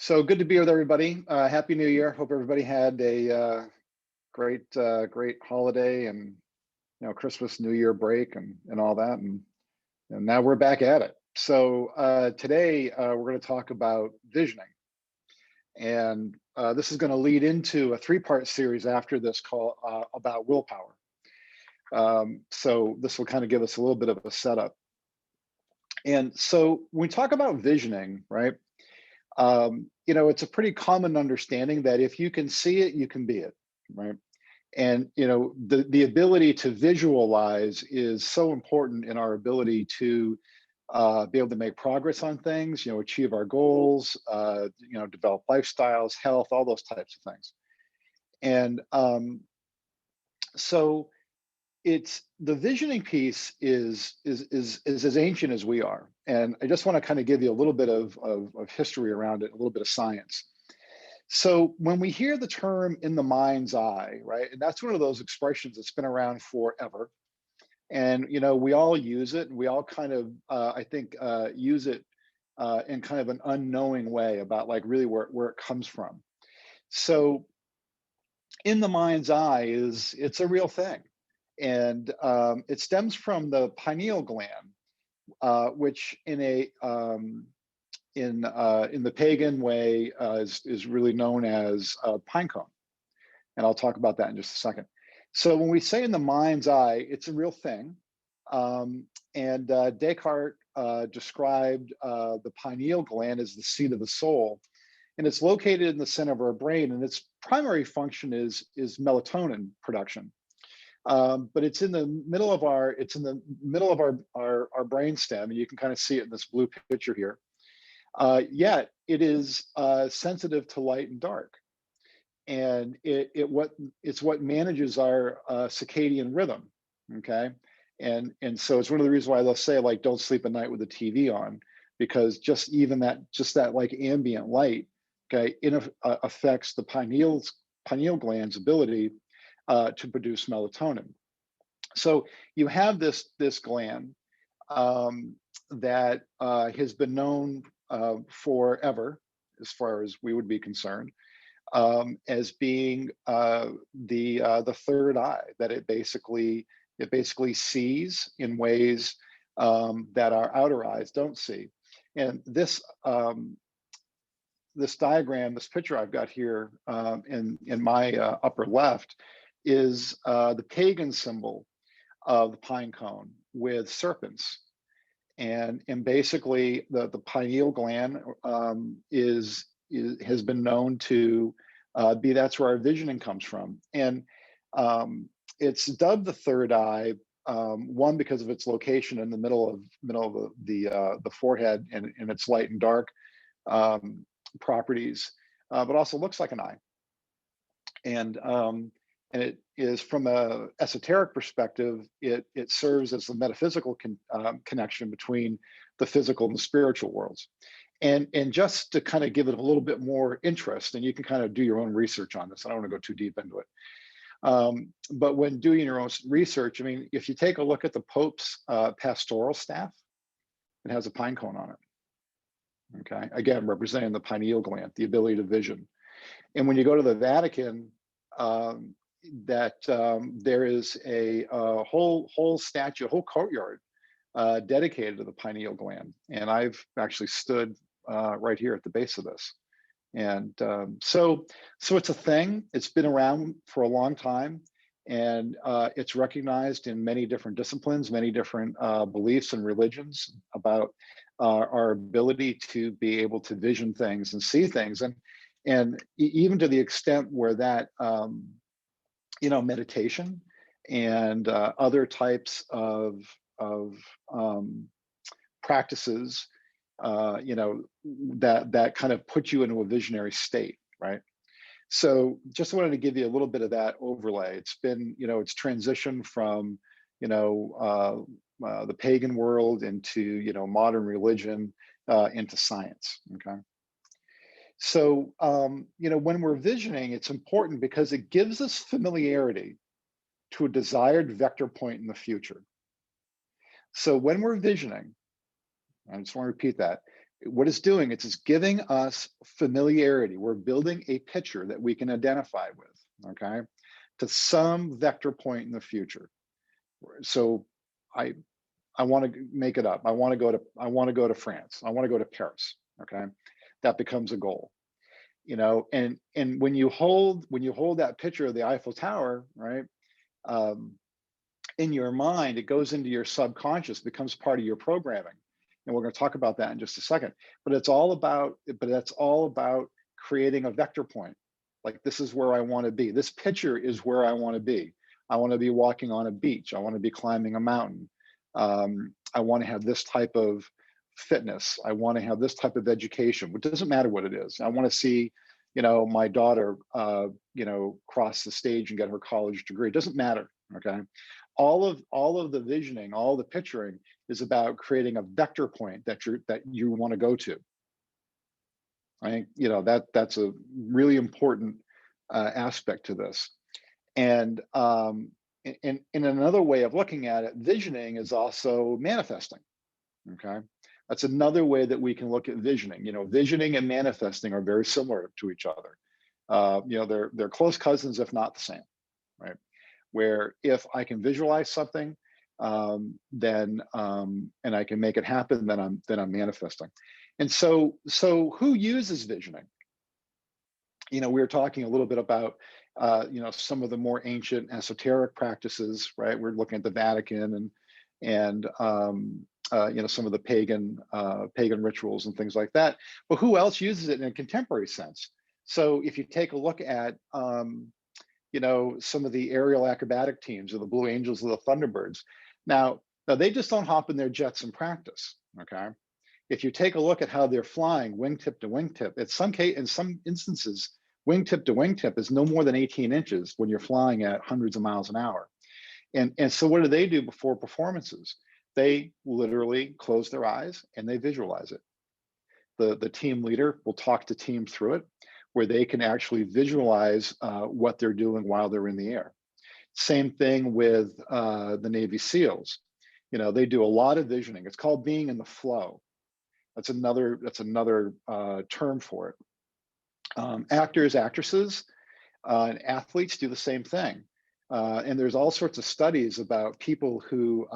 So good to be with everybody. Happy New Year. Hope everybody had a great holiday and Christmas, New Year break and all that. And now we're back at it. So today we're going to talk about visioning, and this is going to lead into a three-part series after this call about willpower. So this will kind of give us a little bit of a setup. And so when we talk about visioning, right? It's a pretty common understanding that if you can see it, you can be it, right? And the ability to visualize is so important in our ability to be able to make progress on things, achieve our goals, develop lifestyles, health, all those types of things. And so it's the visioning piece is as ancient as we are, and I just want to kind of give you a little bit of history around it, a little bit of science. So when we hear the term "in the mind's eye," right, and that's one of those expressions that's been around forever, and we all use it, and we all kind of I think use it in kind of an unknowing way about like really where it comes from. So in the mind's eye it's a real thing, and it stems from the pineal gland, which in the pagan way is really known as pine cone, and I'll talk about that in just a second. So when we say in the mind's eye, it's a real thing, and Descartes described the pineal gland as the seat of the soul, and it's located in the center of our brain, and its primary function is melatonin production. But it's in the middle of our brain stem, and you can kind of see it in this blue picture here. Yet it is sensitive to light and dark, and it's what manages our circadian rhythm. Okay, and so it's one of the reasons why they'll say like don't sleep at night with the TV on, because just that like ambient light, okay, affects the pineal gland's ability to produce melatonin. So you have this gland that has been known forever, as far as we would be concerned, as being the third eye. That it basically sees in ways that our outer eyes don't see. And this diagram, this picture I've got here in my upper left, is the pagan symbol of the pine cone with serpents, and basically the pineal gland has been known to be, that's where our visioning comes from, and it's dubbed the third eye. One, because of its location in the middle of the forehead and its light and dark properties, but also looks like an eye. And it is, from a esoteric perspective, it serves as the metaphysical connection between the physical and the spiritual worlds. And just to kind of give it a little bit more interest, and you can kind of do your own research on this, I don't want to go too deep into it. But when doing your own research, I mean, if you take a look at the Pope's pastoral staff, it has a pine cone on it. Okay, again, representing the pineal gland, the ability to vision. And when you go to the Vatican, there is a whole statue, a whole courtyard dedicated to the pineal gland. And I've actually stood right here at the base of this. And so it's a thing. It's been around for a long time, and it's recognized in many different disciplines, many different beliefs and religions about our ability to be able to vision things and see things, and even to the extent where that meditation and other types of practices, that kind of put you into a visionary state, right? So just wanted to give you a little bit of that overlay. It's been, it's transitioned from, the pagan world into, modern religion, into science. Okay. So, when we're visioning, it's important because it gives us familiarity to a desired vector point in the future. So when we're visioning, I just want to repeat that, What it's doing, it's just giving us familiarity. We're building a picture that we can identify with, okay, to some vector point in the future. So I I want to make it up. I want to go to France. I want to go to Paris. Okay. That becomes a goal. And when you hold that picture of the Eiffel Tower, right? Um, in your mind, it goes into your subconscious, becomes part of your programming. And we're going to talk about that in just a second. But that's all about creating a vector point. Like, this is where I want to be. This picture is where I want to be. I want to be walking on a beach. I want to be climbing a mountain. I want to have this type of fitness. I want to have this type of education. It doesn't matter what it is. I want to see, my daughter, cross the stage and get her college degree. It doesn't matter. Okay. All of the visioning, all the picturing is about creating a vector point that you want to go to. I think that's a really important aspect to this. And in another way of looking at it, visioning is also manifesting. Okay, that's another way that we can look at visioning. Visioning and manifesting are very similar to each other. They're close cousins, if not the same, right? Where if I can visualize something, then and I can make it happen, then I'm manifesting. And so who uses visioning? We were talking a little bit about some of the more ancient esoteric practices, right? We're looking at the Vatican and some of the pagan rituals and things like that. But who else uses it in a contemporary sense? So if you take a look at some of the aerial acrobatic teams, or the Blue Angels or the Thunderbirds, now they just don't hop in their jets and practice. Okay, if you take a look at how they're flying wingtip to wingtip, in some instances, wingtip to wingtip is no more than 18 inches when you're flying at hundreds of miles an hour. And so what do they do before performances? They literally close their eyes and they visualize it. The team leader will talk the team through it, where they can actually visualize what they're doing while they're in the air. Same thing with the Navy SEALs. They do a lot of visioning. It's called being in the flow. That's another term for it. Actors, actresses, and athletes do the same thing. And there's all sorts of studies about people who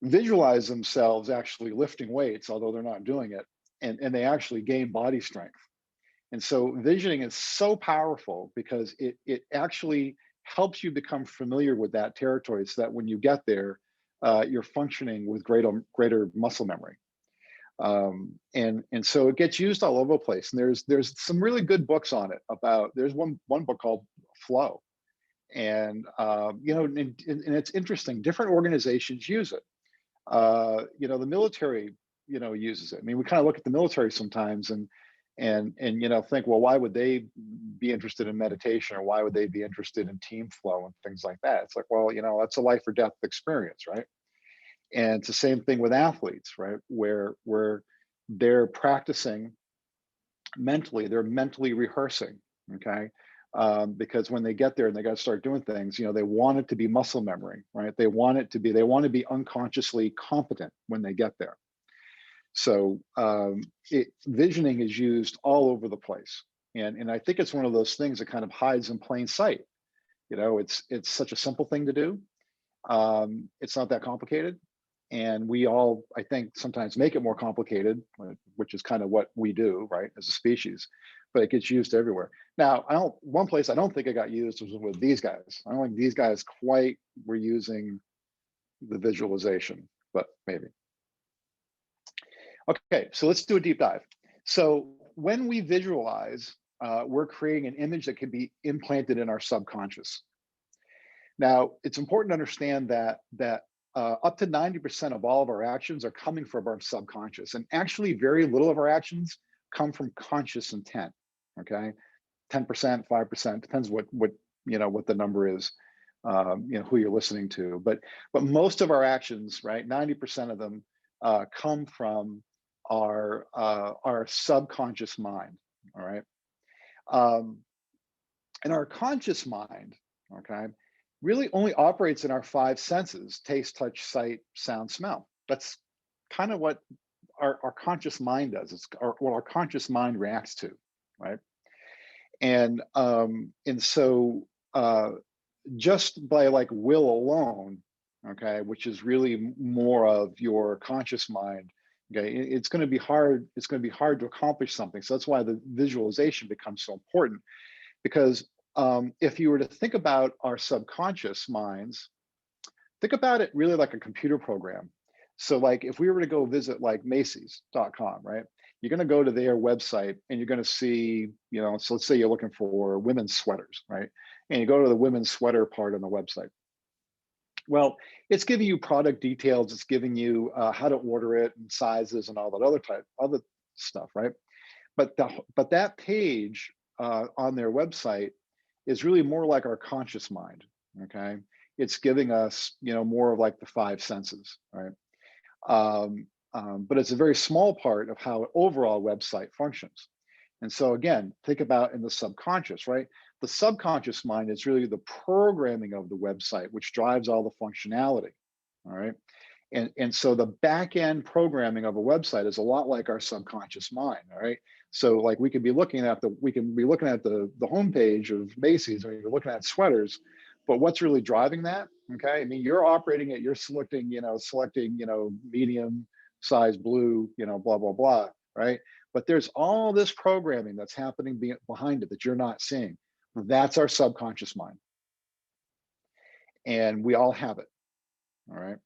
visualize themselves actually lifting weights, although they're not doing it, and they actually gain body strength. And so visioning is so powerful because it actually helps you become familiar with that territory, so that when you get there, you're functioning with greater muscle memory. And so it gets used all over the place. And there's some really good books on it. There's one book called Flow, and and it's interesting. Different organizations use it. The military uses it. I mean, we kind of look at the military sometimes and think, well, why would they be interested in meditation, or why would they be interested in team flow and things like that? It's like, well, that's a life or death experience, right? And it's the same thing with athletes, right? Where they're practicing mentally, they're mentally rehearsing, okay? Because when they get there and they got to start doing things, they want it to be muscle memory, right? They want to be unconsciously competent when they get there. So visioning is used all over the place, and I think it's one of those things that kind of hides in plain sight. It's such a simple thing to do. It's not that complicated, and we all, I think, sometimes make it more complicated, which is kind of what we do, right, as a species. But it gets used everywhere. Now, one place I don't think it got used was with these guys. I don't think these guys quite were using the visualization, but maybe. Okay, so let's do a deep dive. So when we visualize, we're creating an image that can be implanted in our subconscious. Now, it's important to understand that up to 90% of all of our actions are coming from our subconscious, and actually very little of our actions come from conscious intent. Okay, 10%, 5%, depends what the number is, who you're listening to. But most of our actions, right, 90% of them come from our subconscious mind. All right, and our conscious mind, okay, really only operates in our five senses: taste, touch, sight, sound, smell. That's kind of what our conscious mind does. It's what our conscious mind reacts to, right? And so just by like will alone, okay, which is really more of your conscious mind, okay, it's going to be hard. It's going to be hard to accomplish something. So that's why the visualization becomes so important. Because if you were to think about our subconscious minds, think about it really like a computer program. So like if we were to go visit like Macy's.com, right? You're going to go to their website and you're going to see, so let's say you're looking for women's sweaters, right? And you go to the women's sweater part on the website. Well, it's giving you product details. It's giving you how to order it and sizes and all that other stuff, right? But that page on their website is really more like our conscious mind. Okay, it's giving us more of like the five senses, right? But it's a very small part of how an overall website functions. And so again, think about in the subconscious, right? The subconscious mind is really the programming of the website, which drives all the functionality. All right. And so the back end programming of a website is a lot like our subconscious mind. All right. So like we can be looking at the homepage of Macy's, or you're looking at sweaters, but what's really driving that? Okay. I mean, you're operating it, you're selecting medium size blue, blah, blah, blah. Right. But there's all this programming that's happening behind it that you're not seeing. That's our subconscious mind. And we all have it. All right.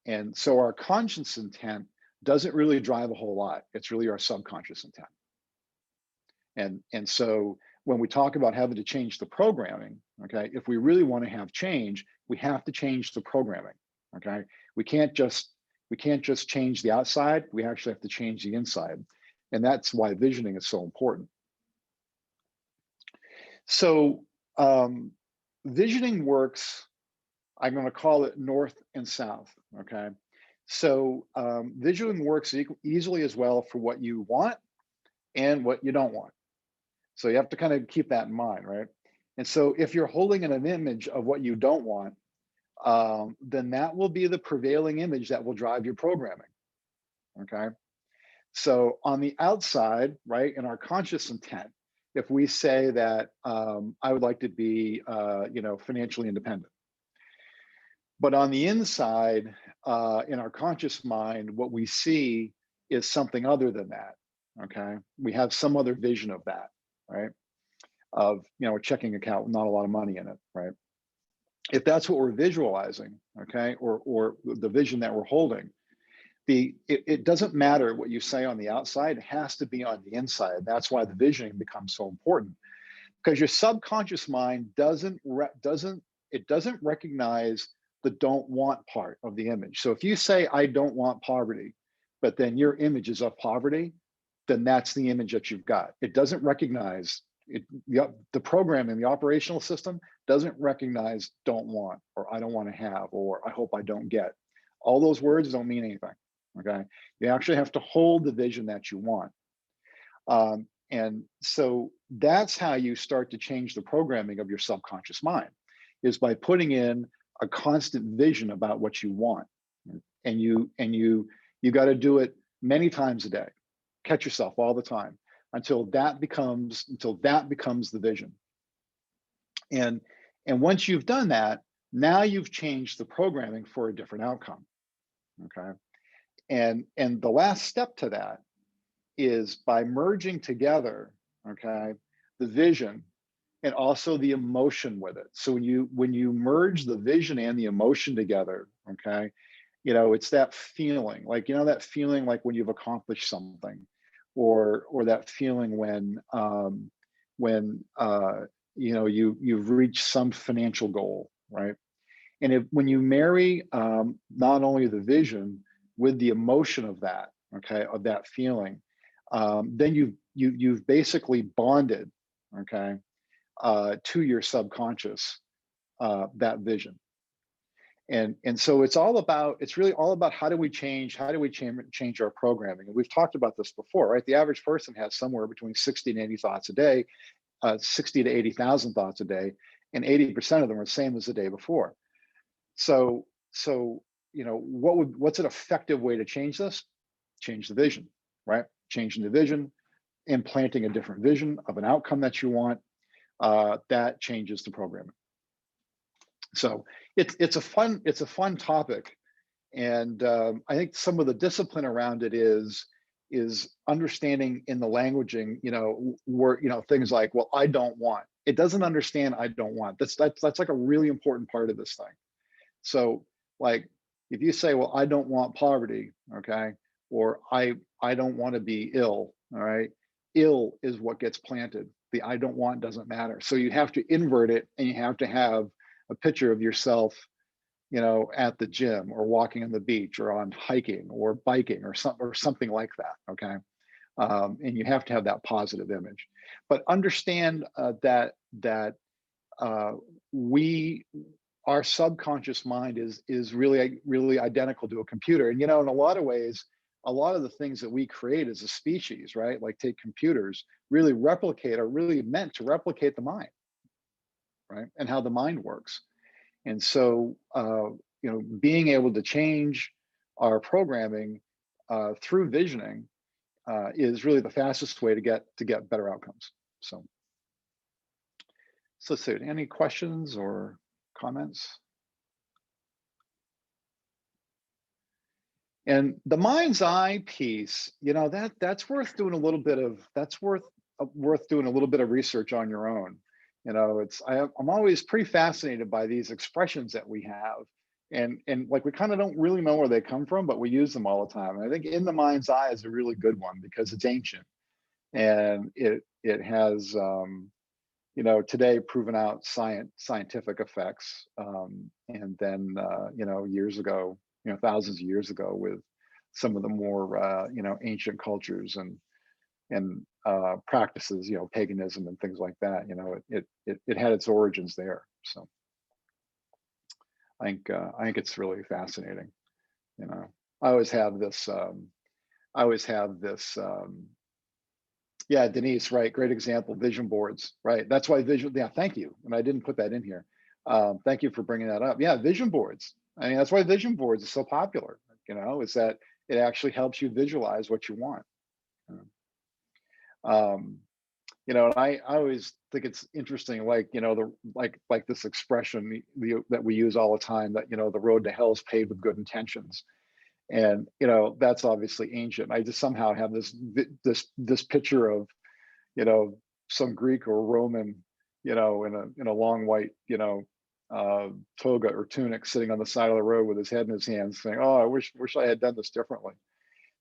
And so our conscious intent doesn't really drive a whole lot. It's really our subconscious intent. And so when we talk about having to change the programming, okay, if we really want to have change, we have to change the programming. Okay. We can't just change the outside. We actually have to change the inside. And that's why visioning is so important. So visioning works, I'm going to call it north and south. Okay. So visioning works easily as well for what you want and what you don't want. So you have to kind of keep that in mind, right? And so if you're holding an image of what you don't want, then that will be the prevailing image that will drive your programming. Okay. So on the outside, right, in our conscious intent, if we say that I would like to be, financially independent, but on the inside, in our conscious mind, what we see is something other than that. Okay, we have some other vision of that, right? Of a checking account with not a lot of money in it, right? If that's what we're visualizing, okay, or the vision that we're holding, it doesn't matter what you say on the outside, it has to be on the inside. That's why the visioning becomes so important, because your subconscious mind doesn't recognize the don't want part of the image. So if you say I don't want poverty, but then your image is of poverty, then that's the image that you've got. It doesn't recognize it. The programming, the operational system doesn't recognize don't want, or I don't want to have, or I hope I don't get. All those words don't mean anything. Okay, you actually have to hold the vision that you want. And so that's how you start to change the programming of your subconscious mind, is by putting in a constant vision about what you want. And you got to do it many times a day. Catch yourself all the time until that becomes the vision. And once you've done that, now you've changed the programming for a different outcome. Okay. And the last step to that is by merging together, okay, the vision and also the emotion with it. So when you merge the vision and the emotion together, okay, it's that feeling, like that feeling like when you've accomplished something, or that feeling when you've reached some financial goal, right? And when you marry not only the vision with the emotion of that, okay, of that feeling, then you've basically bonded, okay, to your subconscious, that vision. And so it's really all about how do we change our programming. And we've talked about this before, right? The average person has somewhere between 60 and 80 thoughts a day, 60 to 80,000 thoughts a day, and 80% of them are the same as the day before. So what's an effective way to change this? change the vision, right? Changing the vision, implanting a different vision of an outcome that you want, that changes the programming. So it's a fun topic, and I think some of the discipline around it is understanding in the languaging, where things like, well, I don't want. It doesn't understand I don't want. That's like a really important part of this thing. So like if you say, well, I don't want poverty, okay, or I don't want to be ill, all right, ill is what gets planted. The I don't want doesn't matter. So you have to invert it, and you have to have a picture of yourself, at the gym or walking on the beach or on hiking or biking or something like that, okay? And you have to have that positive image. But understand that our subconscious mind is really identical to a computer. And in a lot of ways, a lot of the things that we create as a species, right? Like take computers, really are really meant to replicate the mind, right? And how the mind works. And so, being able to change our programming through visioning is really the fastest way to get better outcomes. So let's see, any questions or comments? And the mind's eye piece, that's worth doing a little bit of research on your own. I'm always pretty fascinated by these expressions that we have, and like we kind of don't really know where they come from, but we use them all the time. And I think "in the mind's eye" is a really good one because it's ancient, and it has today proven out scientific effects, and then years ago, thousands of years ago, with some of the more ancient cultures and practices, paganism and things like that. It had its origins there. So I think it's really fascinating. I always have this. Yeah, Denise, right? Great example. Vision boards, right? That's why vision. Yeah, thank you. And I didn't put that in here. Thank you for bringing that up. Yeah, vision boards. I mean, that's why vision boards are so popular. Is that it actually helps you visualize what you want. And I always think it's interesting, like like this expression that we use all the time, that the road to hell is paved with good intentions. And that's obviously ancient. I just somehow have this picture of some Greek or Roman in a long white toga or tunic, sitting on the side of the road with his head in his hands, saying, "Oh, I wish I had done this differently."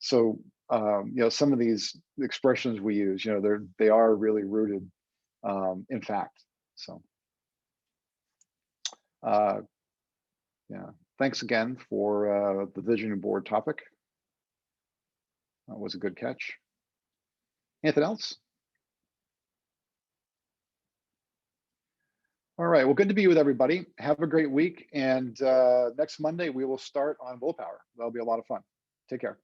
So some of these expressions we use, they are really rooted in fact. So yeah, thanks again for the visioning board topic. That was a good catch. Anything else? All right, well, good to be with everybody. Have a great week. And next Monday, we will start on willpower. That'll be a lot of fun. Take care.